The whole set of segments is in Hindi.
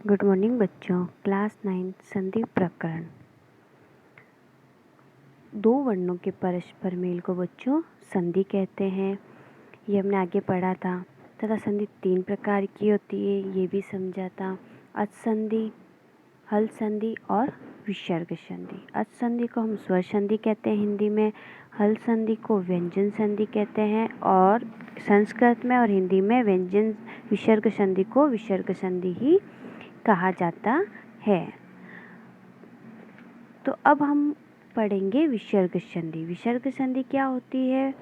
गुड मॉर्निंग बच्चों। क्लास 9 संधि प्रकरण। दो वर्णों के परस्पर मेल को बच्चों संधि कहते हैं। ये हमने आगे पढ़ा था। तथा संधि 3 प्रकार की होती है, ये भी समझा था। अच संधि, हल संधि और विसर्ग संधि। अच संधि को हम स्वर संधि कहते हैं हिंदी में, हल संधि को व्यंजन संधि कहते हैं और संस्कृत में और हिंदी में व्यंजन विसर्ग संधि को विसर्ग संधि ही कहा जाता है। तो अब हम पढ़ेंगे विसर्ग संधि। विसर्ग संधि क्या होती है?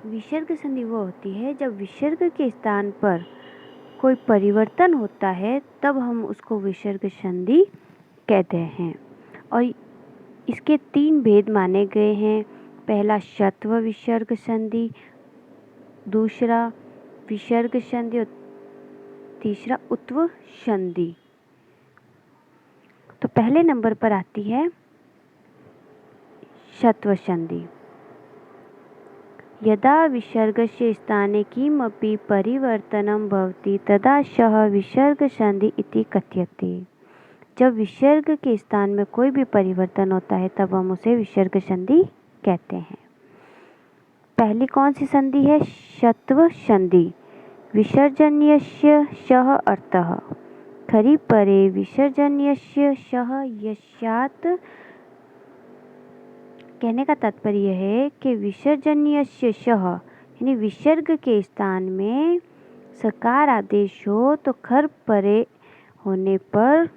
विसर्ग संधि वो होती है जब विसर्ग के स्थान पर कोई परिवर्तन होता है, तब हम उसको विसर्ग संधि कहते हैं। और इसके 3 भेद माने गए हैं। पहला षत्व विसर्ग संधि, दूसरा विसर्ग संधि और तीसरा उत्व संधि। तो पहले नंबर पर आती है षत्व संधि। यदा विसर्गस्य स्थाने किमपि परिवर्तनं भवति तदा सः विसर्ग संधि इति कथ्यते। जब विसर्ग के स्थान में कोई भी परिवर्तन होता है तब हम उसे विसर्ग संधि कहते हैं। पहली कौन सी संधि है? षत्व संधि। विसर्जनीयस्य सः अर्थः। खरि परे विसर्जनीयस्य सः यस्यात्। कहने का तात्पर्य है कि विसर्जनीयस्य सः यानी विसर्ग के स्थान में सकार आदेश हो तो खर परे होने पर,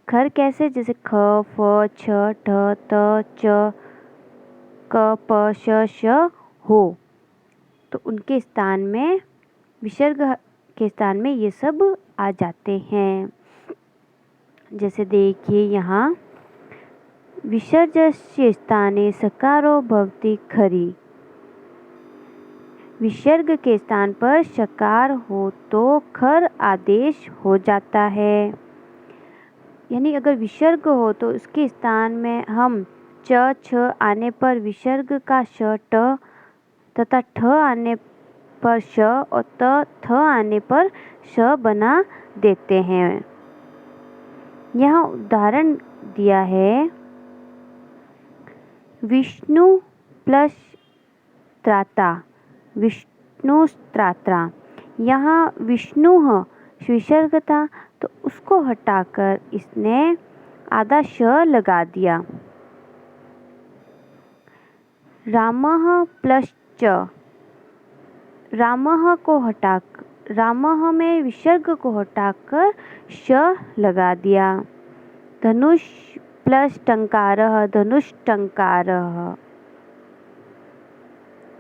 खर कैसे? जैसे ख, फ, छ, ठ, त, च, क, प, श हो, तो उनके स्थान में विसर्ग के स्थान में ये सब आ जाते हैं। जैसे देखिए यहाँ विसर्जस्य स्थाने सकारो भवति खरि। विसर्ग के स्थान पर सकार हो तो खर आदेश हो जाता है। यानी अगर विसर्ग हो तो उसके स्थान में हम च, छ आने पर विसर्ग का श, ट तथा ठ आने पर श और त, थ आने पर श बना देते हैं। यहाँ उदाहरण दिया है विष्णु प्लस त्राता, विष्णु त्रात्रा। यहाँ विष्णु विसर्ग था तो उसको हटाकर इसने आधा श लगा दिया। रामः प्लस च, रामः को हटाकर, रामः में विसर्ग को हटाकर श लगा दिया। धनुष प्लस टंकारः, धनुष टंकारः।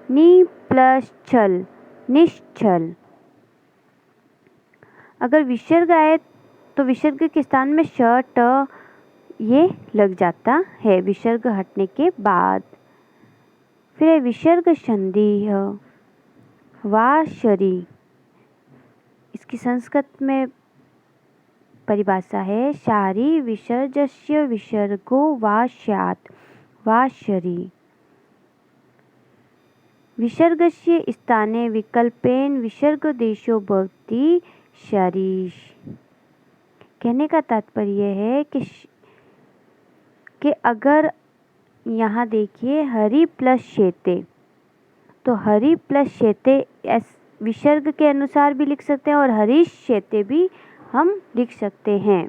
नि प्लस छल, निश्छल। अगर विसर्ग आए तो विसर्ग के स्थान में श, ट ये लग जाता है विसर्ग हटने के बाद। फिर है विसर्ग संधि वाशरी। इसकी संस्कृत में परिभाषा है शारी विसर्जस्य विसर्गो वा स्यात् वाशरी। विसर्गस्य स्थाने विकल्पेन विसर्गदेशो भवति शरीश। कहने का तात्पर्य है कि अगर यहाँ देखिए हरि प्लस शेते, तो हरि प्लस शेते विसर्ग के अनुसार भी लिख सकते हैं और हरीश शेते भी हम लिख सकते हैं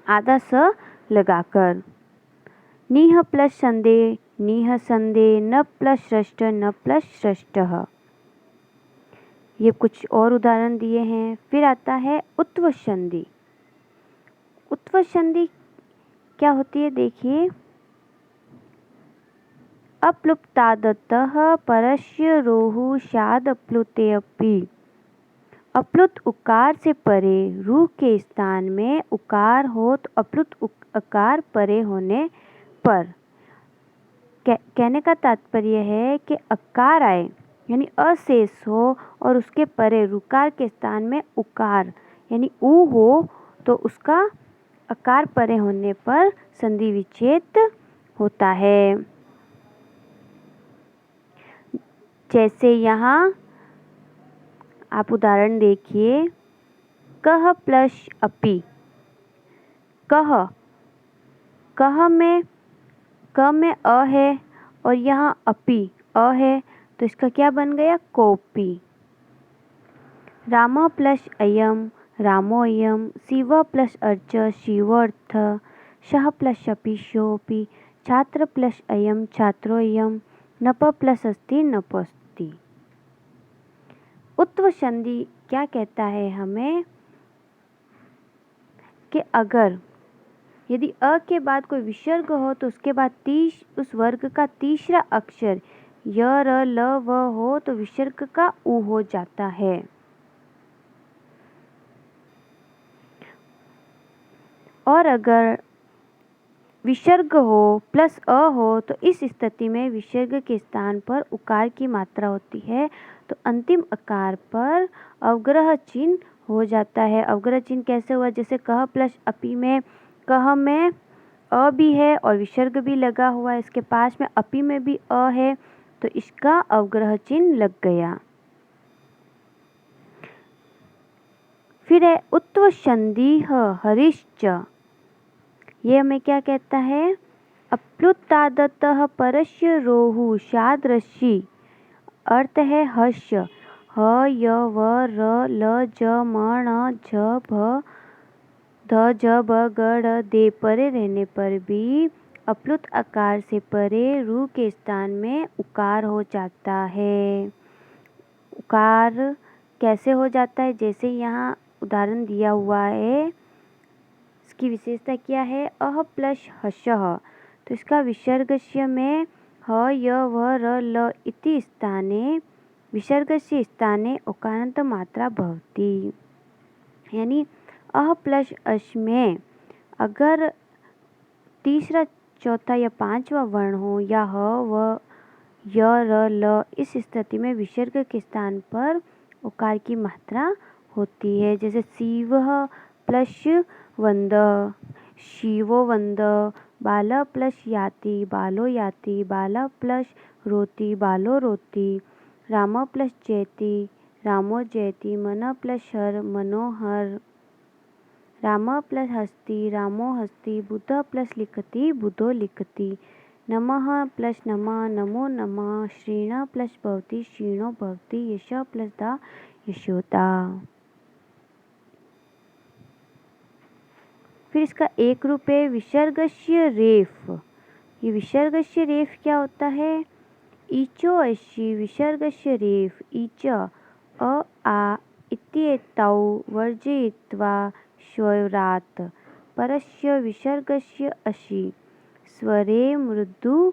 आधा स लगाकर। निह प्लस संदे, निह संदे, न प्लस षष्ठ, न प्लस षष्ठः। ये कुछ और उदाहरण दिए हैं। फिर आता है उत्व संधि। उत्व संधि क्या होती है? देखिए अप्लुप्तादतः परस्य रोहु शाद अप्लुते अपि। अप्लुत उकार से परे रूह के स्थान में उकार हो तो अप्लुत उकार परे होने पर। कहने का तात्पर्य है कि अकार आए यानी अशेष हो और उसके परे रुकार के स्थान में उकार यानी उ हो तो उसका अकार परे होने पर संधि विच्छेद होता है। जैसे यहाँ आप उदाहरण देखिए कह प्लस अपि, कह, कह में क में अ है और यहाँ अपि अ है, तो इसका क्या बन गया? कोपि। राम प्लस अयम, रामोऽयम। शिव प्लस अर्च, शिवोऽर्थ। शः प्लस अपि, शोऽपि। छात्र प्लस अयम, छात्रोऽयम। नप प्लस अस्ति, नपोऽस्ति। उत्व संधि क्या कहता है हमें कि अगर यदि अ के बाद कोई विसर्ग हो तो उसके बाद उस वर्ग का तीसरा अक्षर य, र, ल, व हो तो विसर्ग का उ हो जाता है। और अगर विसर्ग हो प्लस अ हो तो इस स्थिति में विसर्ग के स्थान पर उकार की मात्रा होती है, तो अंतिम अकार पर अवग्रह चिन्ह हो जाता है। अवग्रह चिन्ह कैसे हुआ? जैसे कह प्लस अपि में कह में अ भी है और विसर्ग भी लगा हुआ है, इसके पास में अपि में भी अ है, तो इसका अवग्रह चिन्ह लग गया। फिर है उत्व संधि हरिश्च, ये हमें क्या कहता है? अप्लुतादतः परस्य रोहु सादृशी, अर्थ है हर्ष। ह, य, व, र, ल, ज, म, ण, झ, भ, ध, ज, ब, ग, ड़, दे परे रहने पर भी अप्लुत आकार से परे रू के स्थान में उकार हो जाता है। उकार कैसे हो जाता है? जैसे यहाँ उदाहरण दिया हुआ है, इसकी विशेषता क्या है? अह प्लस हसः, तो इसका विसर्गस्य में ह, य, व, र, ल इति स्थाने विसर्गस्य स्थाने उकारांत मात्रा भवति। यानी अह प्लस अश में अगर तीसरा, चौथा या पांचवा वर्ण हो या ह, व, य, र, ल, इस स्थिति में विसर्ग के स्थान पर उकार की मात्रा होती है। जैसे शिवः प्लस वंद, शिवो वंद। बाल प्लस याति, बालो याति। बाला प्लस रोति, बालो रोति। राम प्लस जयति, रामो जयति। मन प्लस हर, मनोहर। राम प्लस हस्ति, रामो हस्ति। बुध प्लस लिखति, बुधो लिखति। नमः प्लस नमः, नमो नमः। श्रीण प्लस भवति, क्षीणो भवति। यश प्लस दा, यशोदा। फिर इसका एक रूप है विसर्गस्य रेफ। ये विसर्गस्य रेफ क्या होता है? ईचो अशी विसर्गस्य रेफ। ईच अ आ इत्येतौ वर्जयित्वा स्वरात् परस्य विसर्गस्य अशि स्वरे मृदु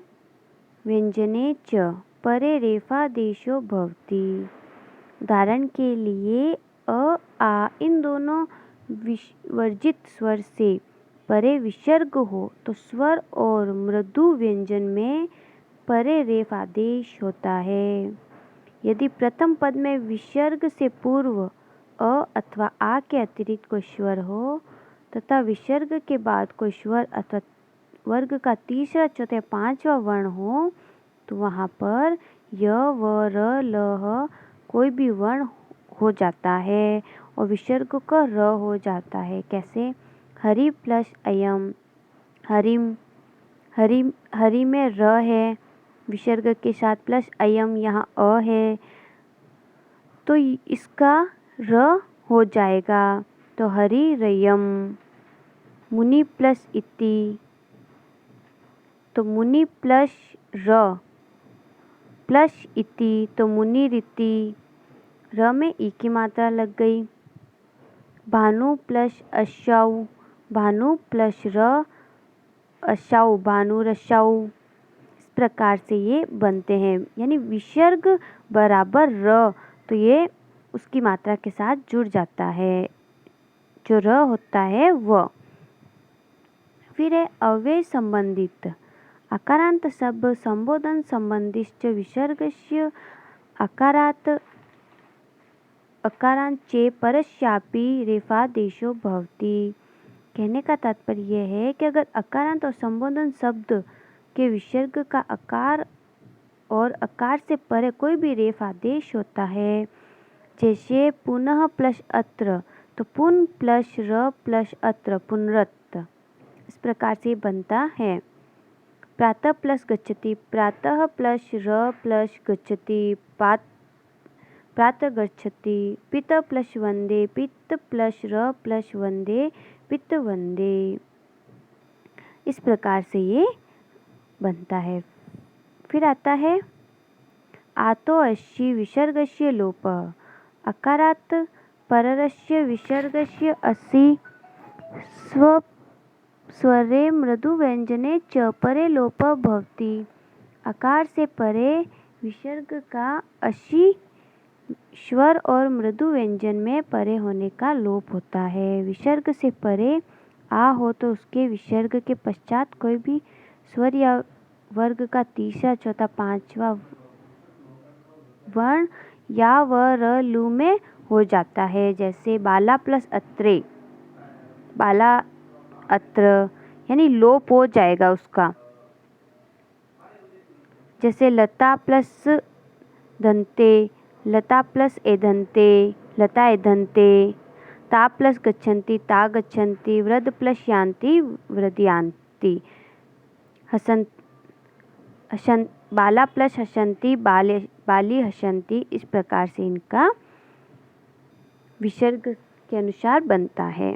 व्यंजने च परे रेफादेशो भवति। उदाहरण के लिए अ, आ इन दोनों वर्जित स्वर से परे विसर्ग हो तो स्वर और मृदु व्यंजन में परे रेफ आदेश होता है। यदि प्रथम पद में विसर्ग से पूर्व अ अथवा आ के अतिरिक्त कोई स्वर हो तथा विसर्ग के बाद कोई स्वर अथवा वर्ग का तीसरा, चौथा या पांचवा वर्ण हो तो वहाँ पर य, व, र, ल, ह कोई भी वर्ण हो जाता है और विसर्ग का र हो जाता है। कैसे? हरि प्लस अयम, हरिम। हरि में र है विसर्ग के साथ प्लस अयम यहाँ अ है, तो इसका र हो जाएगा, तो हरि रयम। मुनि प्लस इति, तो मुनि प्लस र प्लस इति, तो मुनि रीति। र में ई की मात्रा लग गई। भानु प्लस अश्व, भानु प्लस र अश्व, भानु रश्व। इस प्रकार से ये बनते हैं, यानी विसर्ग बराबर र तो ये उसकी मात्रा के साथ जुड़ जाता है, जो र होता है वह। फिर है अव्यय संबंधित। अकारांत शब्द संबोधन संबंधित विसर्गस्य अकारात् अकारांचे परस्यापि रेफादेशो भवति। कहने का तात्पर्य यह है कि अगर अकारांत और संबोधन शब्द के विसर्ग का आकार और आकार से परे कोई भी रेफ आदेश होता है, जैसे पुनः प्लस अत्र, तो पुन प्लस र प्लस अत्र पुनरत, इस प्रकार से बनता है। प्रातः प्लस गच्छति, प्रातः प्लस र प्लस गच्छति प्रातः गच्छति। पित प्लस वंदे, पित्त प्लस र प्लस वंदे पित्त वंदे, इस प्रकार से ये बनता है। फिर आता है आतो अस्य विसर्गस्य लोप, अकारात् पररस्य विसर्गस्य असि स्वरे मृदु व्यंजने च परे लोप भवति। अकार से परे विसर्ग का असी स्वर और मृदु व्यंजन में परे होने का लोप होता है। विसर्ग से परे आ हो तो उसके विसर्ग के पश्चात कोई भी स्वर या वर्ग का तीसरा, चौथा, पांचवा वर्ण या व र लू में हो जाता है। जैसे बाला प्लस अत्रे, बाला अत्र, यानी लोप हो जाएगा उसका। जैसे लता प्लस दंते, लता प्लस एदंते, लता एदंते। ता प्लस गच्छन्ति, ता गच्छन्ति। वृद्ध प्लस यान्ति, वृद्ध बाला प्लस हसन्ति, बाली हसन्ति, इस प्रकार से इनका विसर्ग के अनुसार बनता है।